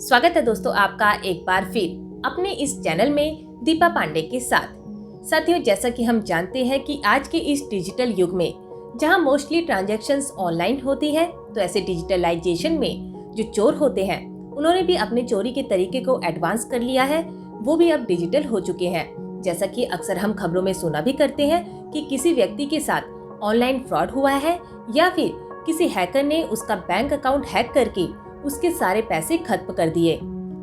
स्वागत है दोस्तों आपका एक बार फिर अपने इस चैनल में दीपा पांडे के साथ। साथियों, जैसा कि हम जानते हैं कि आज के इस डिजिटल युग में जहां मोस्टली ट्रांजैक्शंस ऑनलाइन होती है, तो ऐसे डिजिटलाइजेशन में जो चोर होते हैं उन्होंने भी अपने चोरी के तरीके को एडवांस कर लिया है। वो भी अब डिजिटल हो चुके हैं। जैसा कि अक्सर हम खबरों में सुना भी करते हैं कि किसी व्यक्ति के साथ ऑनलाइन फ्रॉड हुआ है या फिर किसी हैकर ने उसका बैंक अकाउंट हैक करके उसके सारे पैसे खत्म कर दिए।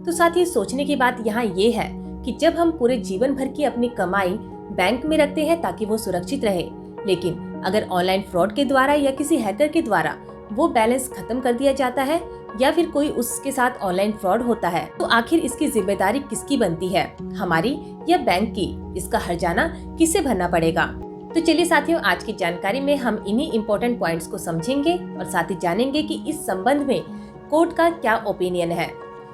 तो साथ ही सोचने की बात यहाँ ये है कि जब हम पूरे जीवन भर की अपनी कमाई बैंक में रखते हैं ताकि वो सुरक्षित रहे, लेकिन अगर ऑनलाइन फ्रॉड के द्वारा या किसी हैकर के द्वारा वो बैलेंस खत्म कर दिया जाता है या फिर कोई उसके साथ ऑनलाइन फ्रॉड होता है, तो आखिर इसकी जिम्मेदारी किसकी बनती है, हमारी या बैंक की? इसका हर्जाना किसे भरना पड़ेगा? तो चलिए साथियों, आज की जानकारी में हम इन्हीं इम्पोर्टेंट पॉइंट्स को समझेंगे और साथ ही जानेंगे कि इस संबंध में कोर्ट का क्या ओपिनियन है।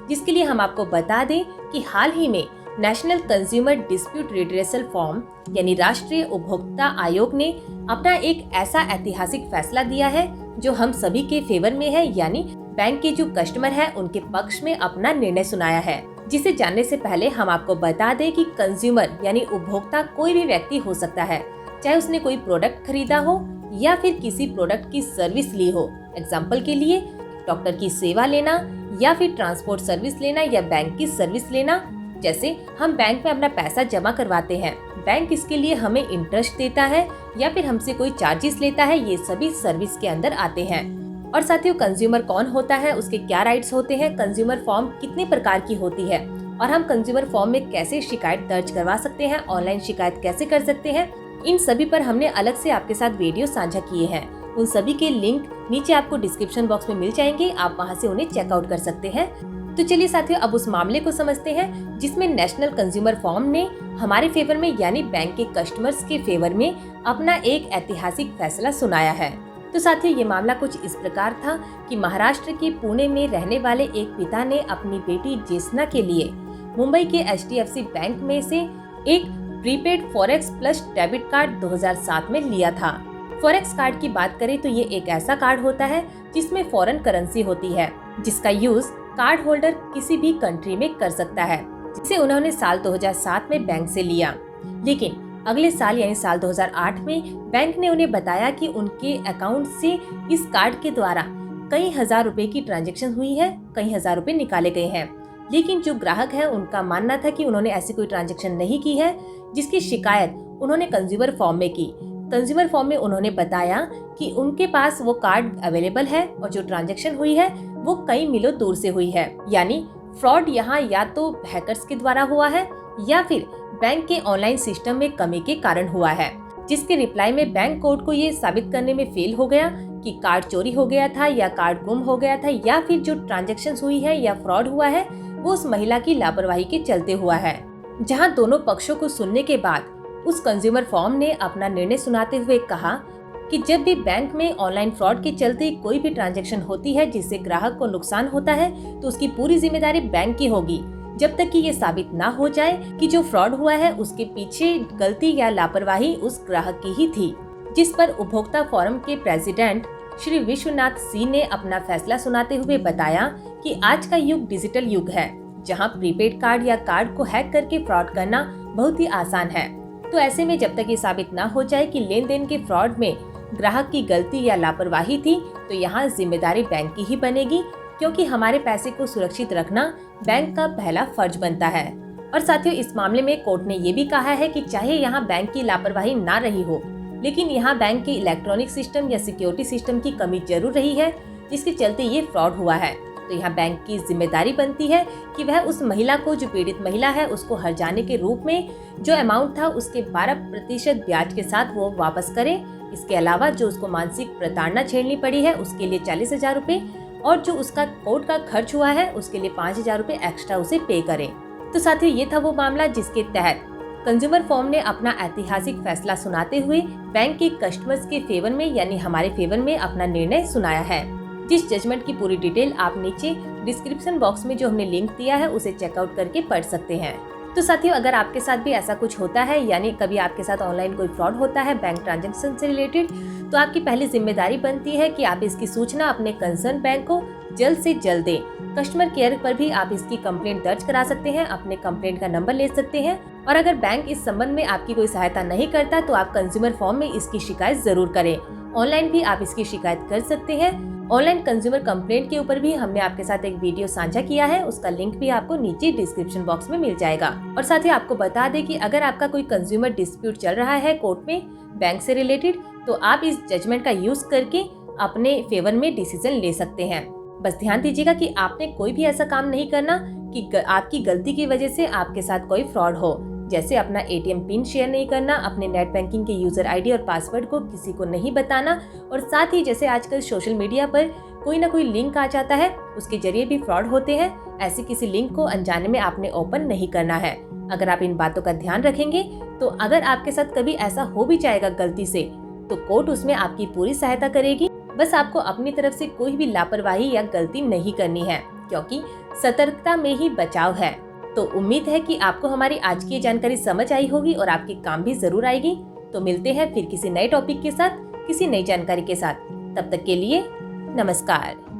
जिसके लिए हम आपको बता दें कि हाल ही में national consumer dispute redressal form यानी राष्ट्रीय उपभोक्ता आयोग ने अपना एक ऐसा ऐतिहासिक फैसला दिया है जो हम सभी के फेवर में है, यानी बैंक के जो कस्टमर है उनके पक्ष में अपना निर्णय सुनाया है। जिसे जानने से पहले हम आपको बता दें कि कंज्यूमर यानी उपभोक्ता कोई भी व्यक्ति हो सकता है, चाहे उसने कोई प्रोडक्ट खरीदा हो या फिर किसी प्रोडक्ट की सर्विस ली हो। एग्जाम्पल के लिए डॉक्टर की सेवा लेना या फिर ट्रांसपोर्ट सर्विस लेना या बैंक की सर्विस लेना। जैसे हम बैंक में अपना पैसा जमा करवाते हैं, बैंक इसके लिए हमें इंटरेस्ट देता है या फिर हमसे कोई चार्जेस लेता है, ये सभी सर्विस के अंदर आते हैं। और साथियों, कंज्यूमर कौन होता है, उसके क्या राइट्स होते हैं, कंज्यूमर फॉर्म कितने प्रकार की होती है और हम कंज्यूमर फॉर्म में कैसे शिकायत दर्ज करवा सकते हैं, ऑनलाइन शिकायत कैसे कर सकते हैं, इन सभी पर हमने अलग से आपके साथ वीडियो साझा किए हैं। उन सभी के लिंक नीचे आपको डिस्क्रिप्शन बॉक्स में मिल जाएंगे, आप वहां से उन्हें चेकआउट कर सकते हैं। तो चलिए साथियों, अब उस मामले को समझते हैं जिसमें नेशनल कंज्यूमर फॉर्म ने हमारे फेवर में यानी बैंक के कस्टमर्स के फेवर में अपना एक ऐतिहासिक फैसला सुनाया है। तो साथियों, ये मामला कुछ इस प्रकार था कि महाराष्ट्र के पुणे में रहने वाले एक पिता ने अपनी बेटी जेस्ना के लिए मुंबई के HDFC बैंक में से एक prepaid forex plus debit card 2007 में लिया था। फॉरेक्स कार्ड की बात करें तो ये एक ऐसा कार्ड होता है जिसमें फॉरेन करेंसी होती है, जिसका यूज कार्ड होल्डर किसी भी कंट्री में कर सकता है, जिसे उन्होंने साल 2007 में बैंक से लिया। लेकिन अगले साल यानी साल 2008 में बैंक ने उन्हें बताया कि उनके अकाउंट से इस कार्ड के द्वारा कई हजार रुपए की ट्रांजैक्शन हुई है, कई हजार रुपए निकाले गए हैं। लेकिन जो ग्राहक है उनका मानना था कि उन्होंने ऐसी कोई ट्रांजैक्शन नहीं की है, जिसकी शिकायत उन्होंने कंज्यूमर फॉर्म में की। कंज्यूमर फॉर्म में उन्होंने बताया कि उनके पास वो कार्ड अवेलेबल है और जो ट्रांजैक्शन हुई है वो कई मीलों दूर से हुई है, यानी फ्रॉड यहाँ या तो हैकर्स के द्वारा हुआ है या फिर बैंक के ऑनलाइन सिस्टम में कमी के कारण हुआ है। जिसके रिप्लाई में बैंक कोर्ट को ये साबित करने में फेल हो गया कि कार्ड चोरी हो गया था या कार्ड गुम हो गया था या फिर जो ट्रांजैक्शन हुई है या फ्रॉड हुआ है वो उस महिला की लापरवाही के चलते हुआ है। जहाँ दोनों पक्षों को सुनने के बाद उस कंज्यूमर फॉर्म ने अपना निर्णय सुनाते हुए कहा कि जब भी बैंक में ऑनलाइन फ्रॉड के चलते कोई भी ट्रांजैक्शन होती है जिससे ग्राहक को नुकसान होता है, तो उसकी पूरी जिम्मेदारी बैंक की होगी, जब तक कि ये साबित ना हो जाए कि जो फ्रॉड हुआ है उसके पीछे गलती या लापरवाही उस ग्राहक की ही थी। जिस पर उपभोक्ता फोरम के प्रेसिडेंट श्री विश्वनाथ सिंह ने अपना फैसला सुनाते हुए बताया कि आज का युग डिजिटल युग है, जहाँ प्रीपेड कार्ड या कार्ड को हैक करके फ्रॉड करना बहुत ही आसान है। तो ऐसे में जब तक ये साबित ना हो जाए कि लेन देन के फ्रॉड में ग्राहक की गलती या लापरवाही थी, तो यहाँ जिम्मेदारी बैंक की ही बनेगी, क्योंकि हमारे पैसे को सुरक्षित रखना बैंक का पहला फर्ज बनता है। और साथियों, इस मामले में कोर्ट ने ये भी कहा है कि चाहे यहाँ बैंक की लापरवाही ना रही हो, लेकिन यहाँ बैंक के इलेक्ट्रॉनिक सिस्टम या सिक्योरिटी सिस्टम की कमी जरूर रही है, जिसके चलते ये फ्रॉड हुआ है। तो यहाँ बैंक की जिम्मेदारी बनती है कि वह उस महिला को, जो पीड़ित महिला है, उसको हर्जाने के रूप में जो अमाउंट था उसके 12% ब्याज के साथ वो वापस करे। इसके अलावा जो उसको मानसिक प्रताड़ना झेलनी पड़ी है उसके लिए 40,000 रुपए और जो उसका कोर्ट का खर्च हुआ है उसके लिए 5,000 रुपए एक्स्ट्रा उसे पे करे। तो साथियों, ये था वो मामला जिसके तहत कंज्यूमर फॉर्म ने अपना ऐतिहासिक फैसला सुनाते हुए बैंक के कस्टमर्स के फेवर में यानी हमारे फेवर में अपना निर्णय सुनाया है। जिस जजमेंट की पूरी डिटेल आप नीचे डिस्क्रिप्शन बॉक्स में जो हमने लिंक दिया है उसे चेकआउट करके पढ़ सकते हैं। तो साथियों, अगर आपके साथ भी ऐसा कुछ होता है, यानी कभी आपके साथ ऑनलाइन कोई फ्रॉड होता है बैंक ट्रांजैक्शन से रिलेटेड, तो आपकी पहली जिम्मेदारी बनती है कि आप इसकी सूचना अपने कंसर्न बैंक को जल्द से जल्द दें। कस्टमर केयर पर भी आप इसकी कंप्लेंट दर्ज करा सकते हैं, अपने कंप्लेंट का नंबर ले सकते हैं। और अगर बैंक इस संबंध में आपकी कोई सहायता नहीं करता तो आप कंज्यूमर फॉर्म में इसकी शिकायत जरूर करें। ऑनलाइन भी आप इसकी शिकायत कर सकते हैं। ऑनलाइन कंज्यूमर कंप्लेंट के ऊपर भी हमने आपके साथ एक वीडियो साझा किया है, उसका लिंक भी आपको नीचे डिस्क्रिप्शन बॉक्स में मिल जाएगा। और साथ ही आपको बता दें कि अगर आपका कोई कंज्यूमर डिस्प्यूट चल रहा है कोर्ट में बैंक से रिलेटेड, तो आप इस जजमेंट का यूज करके अपने फेवर में डिसीजन ले सकते हैं। बस ध्यान दीजिएगा कि आपने कोई भी ऐसा काम नहीं करना कि आपकी गलती की वजह से आपके साथ कोई फ्रॉड हो, जैसे अपना एटीएम पिन शेयर नहीं करना, अपने नेट बैंकिंग के यूजर आईडी और पासवर्ड को किसी को नहीं बताना, और साथ ही जैसे आजकल सोशल मीडिया पर कोई ना कोई लिंक आ जाता है, उसके जरिए भी फ्रॉड होते हैं, ऐसी किसी लिंक को अनजाने में आपने ओपन नहीं करना है। अगर आप इन बातों का ध्यान रखेंगे तो अगर आपके साथ कभी ऐसा हो भी जाएगा गलती से, तो कोर्ट उसमें आपकी पूरी सहायता करेगी। बस आपको अपनी तरफ से कोई भी लापरवाही या गलती नहीं करनी है, क्योंकि सतर्कता में ही बचाव है। तो उम्मीद है कि आपको हमारी आज की जानकारी समझ आई होगी और आपके काम भी जरूर आएगी। तो मिलते हैं फिर किसी नए टॉपिक के साथ, किसी नई जानकारी के साथ। तब तक के लिए नमस्कार।